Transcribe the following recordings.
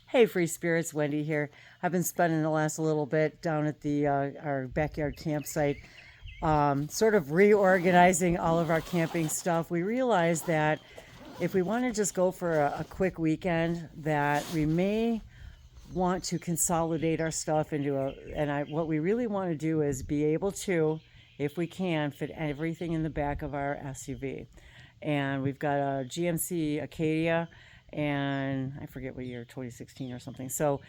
Hey, free spirits, Wendy here. I've been spending the last little bit down at the our backyard campsite, sort of reorganizing all of our camping stuff. We realized that if we want to just go for a quick weekend, that we may want to consolidate our stuff into what we really want to do is be able to, if we can, fit everything in the back of our SUV. And we've got a GMC Acadia, and I forget what year, 2016 or something. So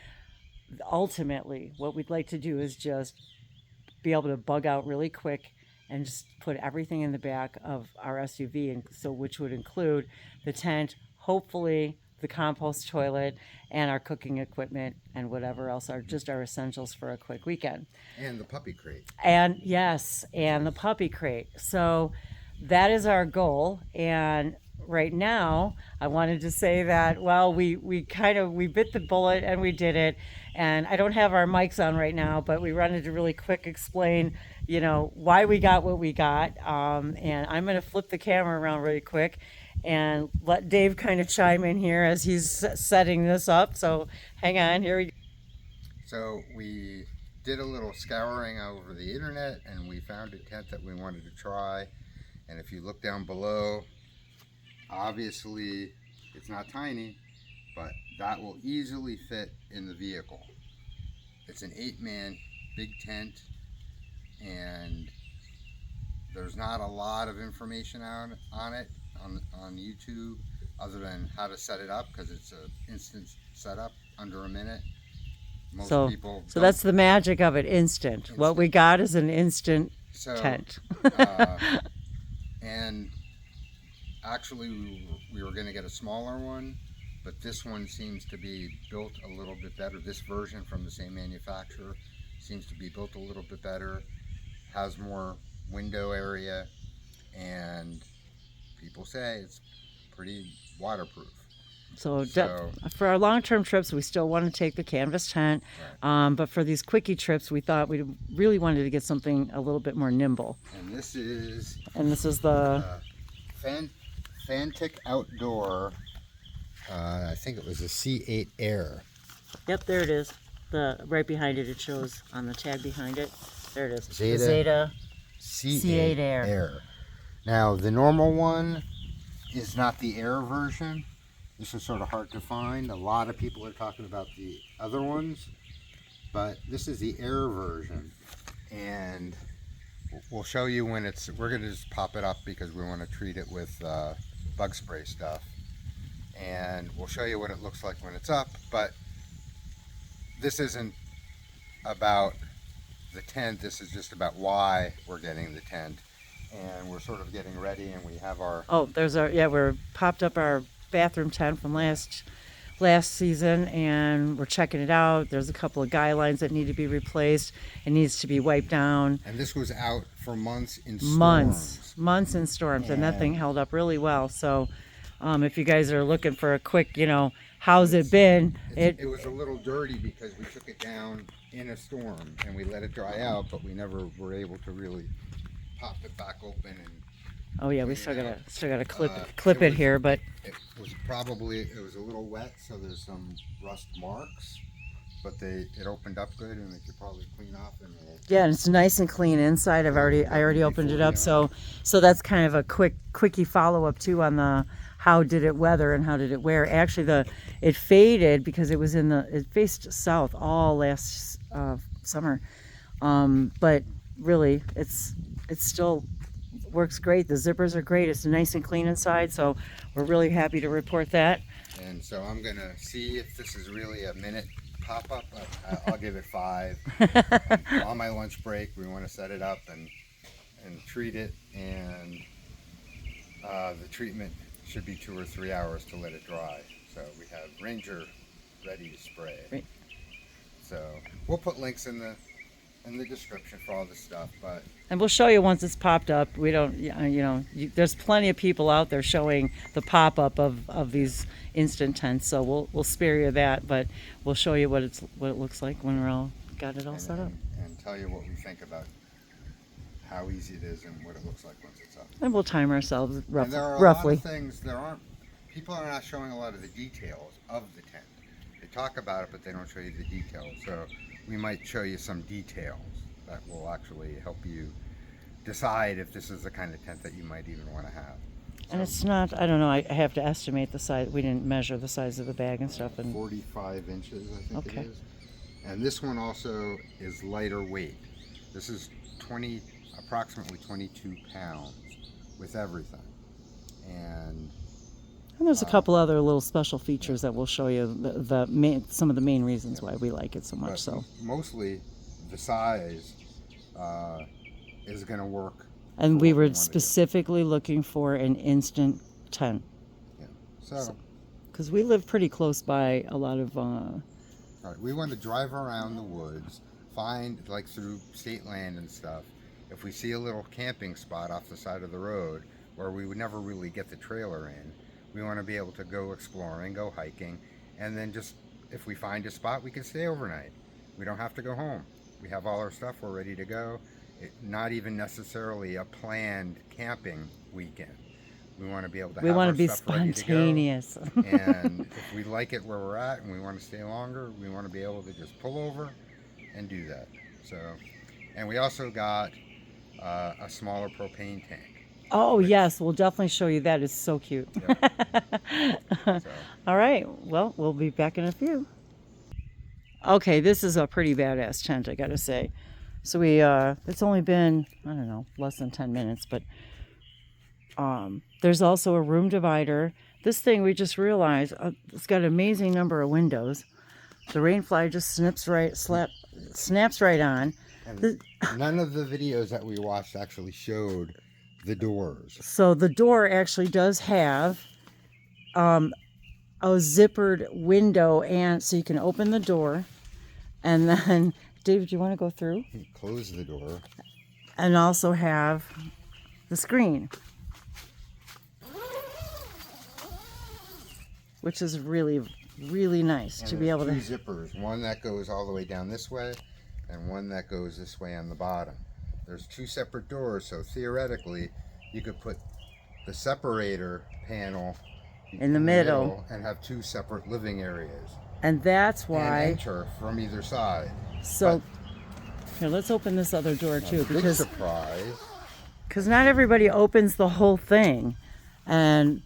ultimately, what we'd like to do is just be able to bug out really quick and just put everything in the back of our SUV, and so which would include the tent, hopefully the compost toilet, and our cooking equipment and whatever else are just our essentials for a quick weekend. And the puppy crate. And yes, and the puppy crate. So that is our goal. And right now, I wanted to say that, well, we bit the bullet and we did it. And I don't have our mics on right now, but we wanted to really quick explain, why we got what we got. And I'm going to flip the camera around really quick and let Dave kind of chime in here as he's setting this up. So hang on, here we go. So we did a little scouring over the internet and we found a tent that we wanted to try. And if you look down below, obviously it's not tiny, but that will easily fit in the vehicle. It's an 8-man big tent, and there's not a lot of information on it on YouTube other than how to set it up, because it's an instant setup, under a minute. Most people so that's the magic of it, instant. What we got is an instant tent. And actually we were going to get a smaller one, but this one seems to be built a little bit better. This version from the same manufacturer seems to be built a little bit better, has more window area, and people say it's pretty waterproof. So for our long-term trips, we still want to take the canvas tent, right. But for these quickie trips, we thought we really wanted to get something a little bit more nimble. And this is the FanttikOutdoor. I think it was a C8 Air. Yep, there it is. Right behind it, it shows on the tag behind it. There it is. Zeta, the Zeta C8 Air. Now, the normal one is not the Air version. This is sort of hard to find. A lot of people are talking about the other ones, but this is the Air version. And we'll show you when we're going to just pop it up because we want to treat it with bug spray stuff. And we'll show you what it looks like when it's up, but this isn't about the tent. This is just about why we're getting the tent. And we're sort of getting ready, and we have our... Oh, we're popped up our bathroom tent from last season, and we're checking it out. There's a couple of guy lines that need to be replaced. It needs to be wiped down. And this was out for months in storms. Months in storms, and that thing held up really well. So if you guys are looking for a quick, how's it been? It was a little dirty because we took it down in a storm and we let it dry out, but we never were able to really pop it back open. And oh yeah, we still gotta clip it here, but it was a little wet, so there's some rust marks, but it opened up good, and they could probably clean off. Yeah, and it's nice and clean inside. I already opened it up, so that's kind of a quickie follow up too on the how did it weather and how did it wear. Actually, it faded because it faced south all last summer, but really it's still works great. The zippers are great. It's nice and clean inside, so we're really happy to report that. And so I'm gonna see if this is really a minute pop-up. I'll give it 5. On my lunch break, we want to set it up and treat it, and the treatment should be 2 or 3 hours to let it dry. So we have Ranger ready to spray. Right. So we'll put links in the description for all this stuff, and we'll show you once it's popped up. We don't, there's plenty of people out there showing the pop-up of these instant tents, so we'll spare you that, but we'll show you what it looks like when we're all got it all set up, and tell you what we think about how easy it is and what it looks like once it's up. And we'll time ourselves roughly. There are a lot of things. People are not showing a lot of the details of the tent. They talk about it, but they don't show you the details. So we might show you some details that will actually help you decide if this is the kind of tent that you might even want to have. And it's not, I don't know, I have to estimate the size. We didn't measure the size of the bag and stuff. And 45 inches, I think Okay. it is. And this one also is lighter weight. This is approximately 22 pounds with everything. And there's a couple other little special features that we'll show you the main, some of the main reasons why we like it so much. So mostly the size is going to work. And we were specifically looking for an instant tent. Yeah. So, because we live pretty close by a lot of. Right. We want to drive around the woods, find like through state land and stuff. If we see a little camping spot off the side of the road where we would never really get the trailer in, we want to be able to go exploring, go hiking, and then just if we find a spot, we can stay overnight. We don't have to go home. We have all our stuff. We're ready to go. Not even necessarily a planned camping weekend. We want to be able to. We want to be spontaneous. And if we like it where we're at and we want to stay longer, we want to be able to just pull over and do that. So, and we also got a smaller propane tank. Oh yes, we'll definitely show you that. It's so cute. Yep. So. All right. Well, we'll be back in a few. Okay, this is a pretty badass tent, I gotta say. So we, it's only been, I don't know, less than 10 minutes, but there's also a room divider. This thing, we just realized, it's got an amazing number of windows. The rainfly just snaps right on. And none of the videos that we watched actually showed the doors. So the door actually does have a zippered window, and so you can open the door, and then David, do you want to go through? Close the door. And also have the screen, which is really, really nice to be able to. Two zippers, one that goes all the way down this way, and one that goes this way on the bottom. There's two separate doors, so theoretically, you could put the separator panel in the middle and have two separate living areas. And that's why. And enter from either side. So, here, let's open this other door too, because surprise. Because not everybody opens the whole thing, and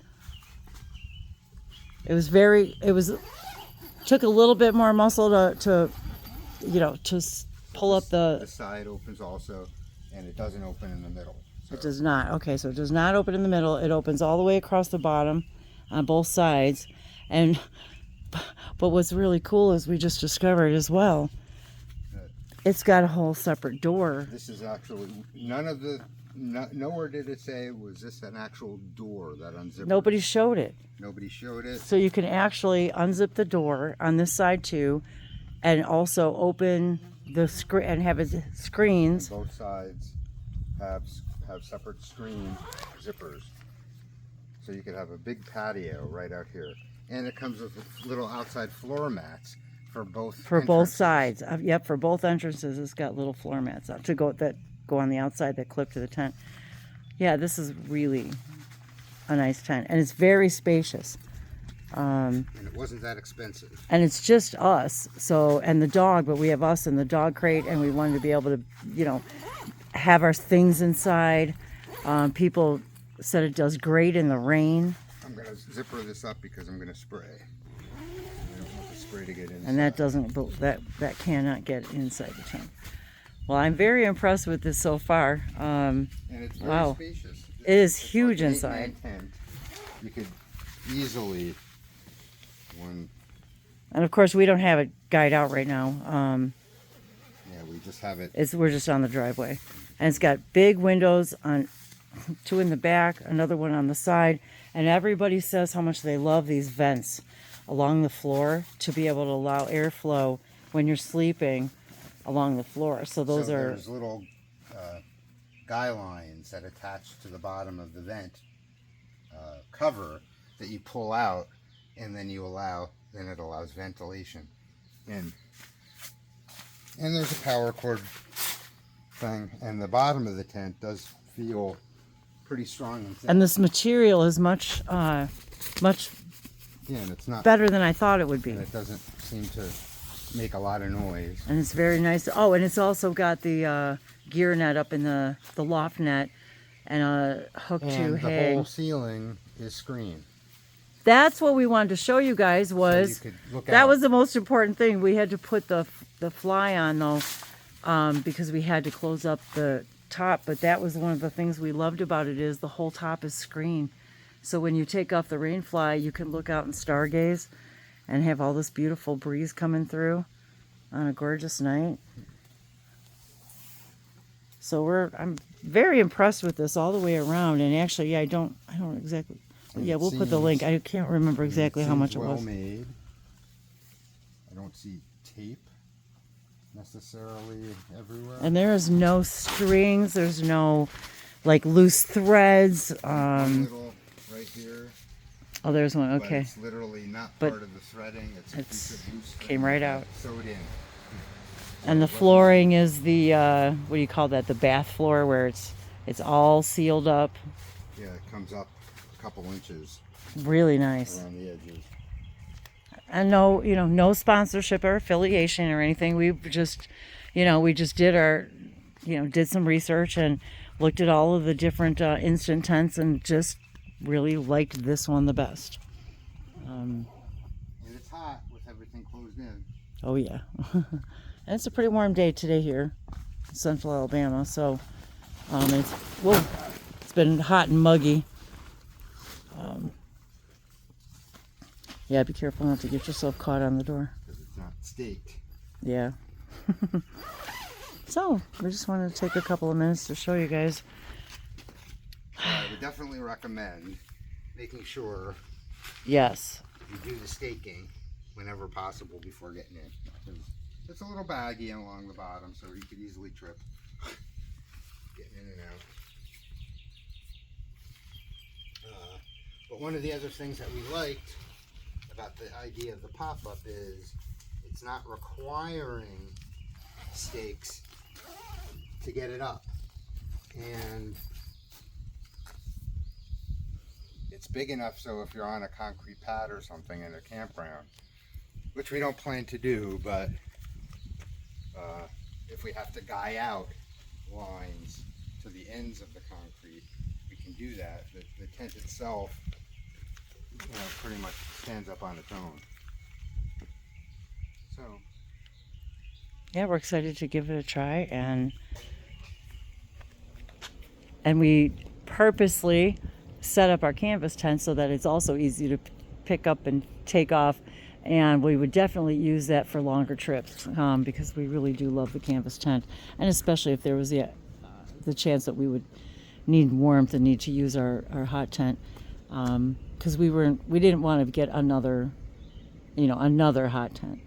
took a little bit more muscle to pull up the side opens also, and it doesn't open in the middle. So. It does not. Okay, so it does not open in the middle. It opens all the way across the bottom on both sides, but what's really cool is we just discovered as well, it's got a whole separate door. This is actually nowhere did it say was this an actual door that unzipped. Nobody showed it. Nobody showed it. So you can actually unzip the door on this side too, and also open the screen and have screens. And both sides have separate screen zippers, so you could have a big patio right out here, and it comes with little outside floor mats. For both sides. Yep, for both entrances, it's got little floor mats that go on the outside that clip to the tent. Yeah, this is really a nice tent, and it's very spacious. And it wasn't that expensive. And it's just us, and the dog, but we have us and the dog crate, and we wanted to be able to, have our things inside. People said it does great in the rain. I'm gonna zipper this up because I'm gonna spray. To get inside. And that cannot get inside the tent. Well, I'm very impressed with this so far. And it's very spacious. It is huge inside. Tent. You could easily and of course we don't have it guyed out right now. Yeah, we just have it. We're just on the driveway, and it's got big windows on, two in the back, another one on the side, and everybody says how much they love these vents along the floor to be able to allow airflow when you're sleeping along the floor. So there's little guy lines that attach to the bottom of the vent cover that you pull out, and then it allows ventilation in. And there's a power cord thing, and the bottom of the tent does feel pretty strong and thin. And this material is much yeah, and it's not better than I thought it would be. And it doesn't seem to make a lot of noise. And it's very nice. Oh, and it's also got the gear net up in the loft net and a hook to And the hang. whole ceiling is screened. That's what we wanted to show you guys was, So you could look that out. was the most important thing. We had to put the fly on though, because we had to close up the top, but that was one of the things we loved about it is the whole top is screened. So when you take off the rain fly, you can look out and stargaze and have all this beautiful breeze coming through on a gorgeous night. So I'm very impressed with this all the way around. And actually, yeah, I don't exactly. Yeah, we'll put the link. I can't remember exactly how much it was. Well made. I don't see tape necessarily everywhere. And there is no strings. There's no like loose threads. One little right here. Oh, there's one. But Okay. it's literally not But part of the threading. It's a piece of loose threading came right out. sewed in. And the flooring is the what do you call that? The bath floor where it's all sealed up. Yeah, it comes up a couple inches Really nice. around the edges. And no sponsorship or affiliation or anything. We just, we just did did some research and looked at all of the different instant tents and just really liked this one the best. And it's hot with everything closed in. Oh yeah. And it's a pretty warm day today here in Central Alabama. So it's been hot and muggy. Yeah, be careful not to get yourself caught on the door. Because it's not staked. Yeah. So, we just wanted to take a couple of minutes to show you guys. I would definitely recommend making sure Yes. you do the staking whenever possible before getting in. 'Cause it's a little baggy along the bottom, so you could easily trip getting in and out. But one of the other things that we liked about the idea of the pop-up is it's not requiring stakes to get it up, and it's big enough so if you're on a concrete pad or something in a campground, which we don't plan to do, but if we have to guy out lines to the ends of the concrete, we can do that. The tent itself pretty much stands up on its own. So Yeah, we're excited to give it a try, and we purposely set up our canvas tent so that it's also easy to pick up and take off, and we would definitely use that for longer trips because we really do love the canvas tent, and especially if there was the chance that we would need warmth and need to use our hot tent, because we didn't want to get another hot tent.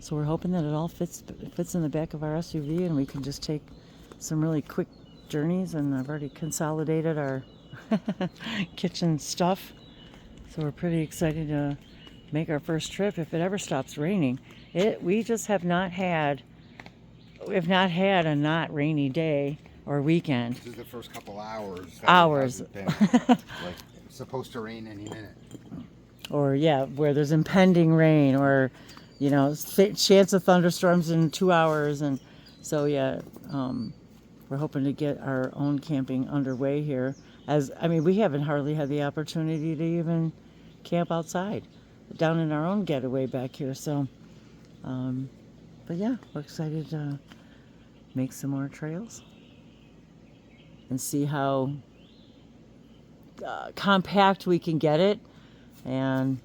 So we're hoping that it all fits in the back of our SUV and we can just take some really quick journeys. And I've already consolidated our kitchen stuff, so we're pretty excited to make our first trip if it ever stops raining. We just have not had a not rainy day or weekend. this is the first couple hours. It hasn't been, like, it's supposed to rain any minute. Or where there's impending rain, or chance of thunderstorms in 2 hours. And so we're hoping to get our own camping underway here, we haven't hardly had the opportunity to even camp outside down in our own getaway back here. So but yeah, we're excited to make some more trails and see how compact we can get it, and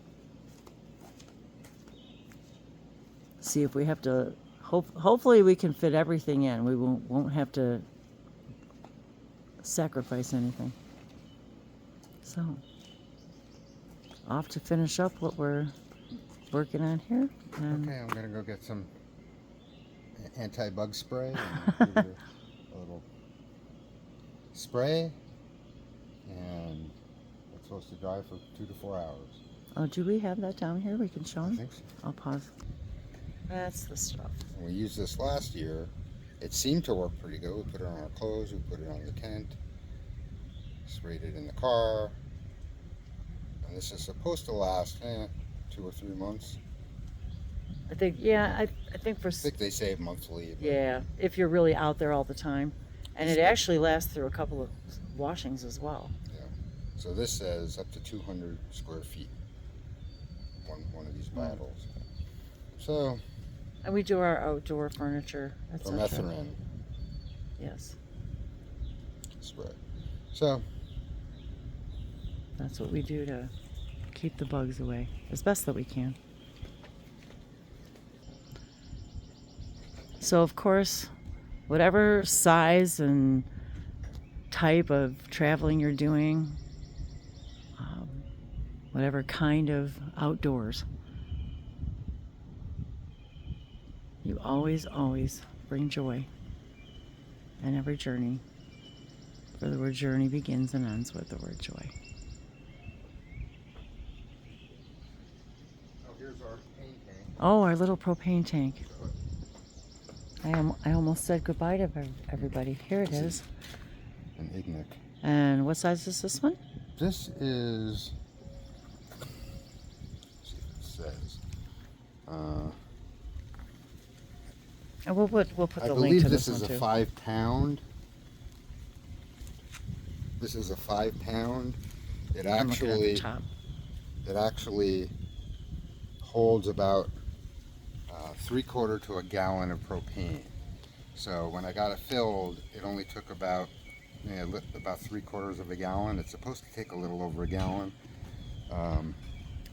see if we have to. Hopefully, we can fit everything in. We won't have to sacrifice anything. So, off to finish up what we're working on here. And Okay, I'm gonna go get some anti-bug spray and give it a little spray, and it's supposed to dry for 2 to 4 hours. Oh, do we have that down here? We can show I them. think so. I'll pause. That's the stuff. We used this last year. It seemed to work pretty good. We put it on our clothes, we put it on the tent, sprayed it in the car, and this is supposed to last 2 or 3 months. I think, yeah, I think for, I think they save monthly. But yeah, if you're really out there all the time. And it actually lasts through a couple of washings as well. yeah. So this says up to 200 square feet. One of these bottles. So. And we do our outdoor furniture, etc. Permethrin Yes, spray. So. that's what we do to keep the bugs away as best that we can. So of course, whatever size and type of traveling you're doing, whatever kind of outdoors, you always bring joy in every journey. For the word journey begins and ends with the word joy. Oh, here's our paint tank. Oh, our little propane tank. I almost said goodbye to everybody. Here it is. An Ignik. And what size is this one? This is. Let's see if it says. And we'll put I the link believe to this this is one a too. 5 pound. This is a 5 pound. It I'm looking at the actually. top. It actually holds about 3/4 to a gallon of propane. So when I got it filled, it only took about 3/4 of a gallon. It's supposed to take a little over a gallon,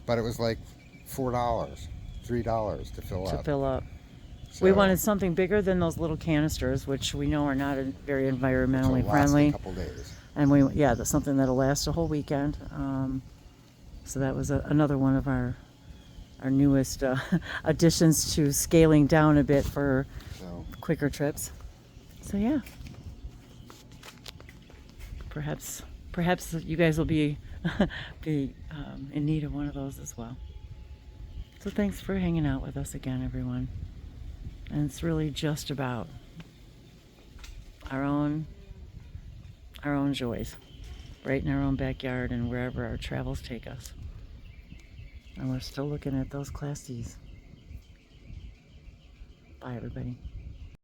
but it was like $4, $3 to fill up. We So wanted something bigger than those little canisters, which we know are not very environmentally it'll last friendly. a couple days. And that's something that'll last a whole weekend. So that was another one of our newest additions to scaling down a bit for So quicker trips. So yeah, perhaps you guys will be in need of one of those as well. So thanks for hanging out with us again, everyone. And it's really just about our own joys, right in our own backyard and wherever our travels take us. And we're still looking at those Class Cs. Bye, everybody.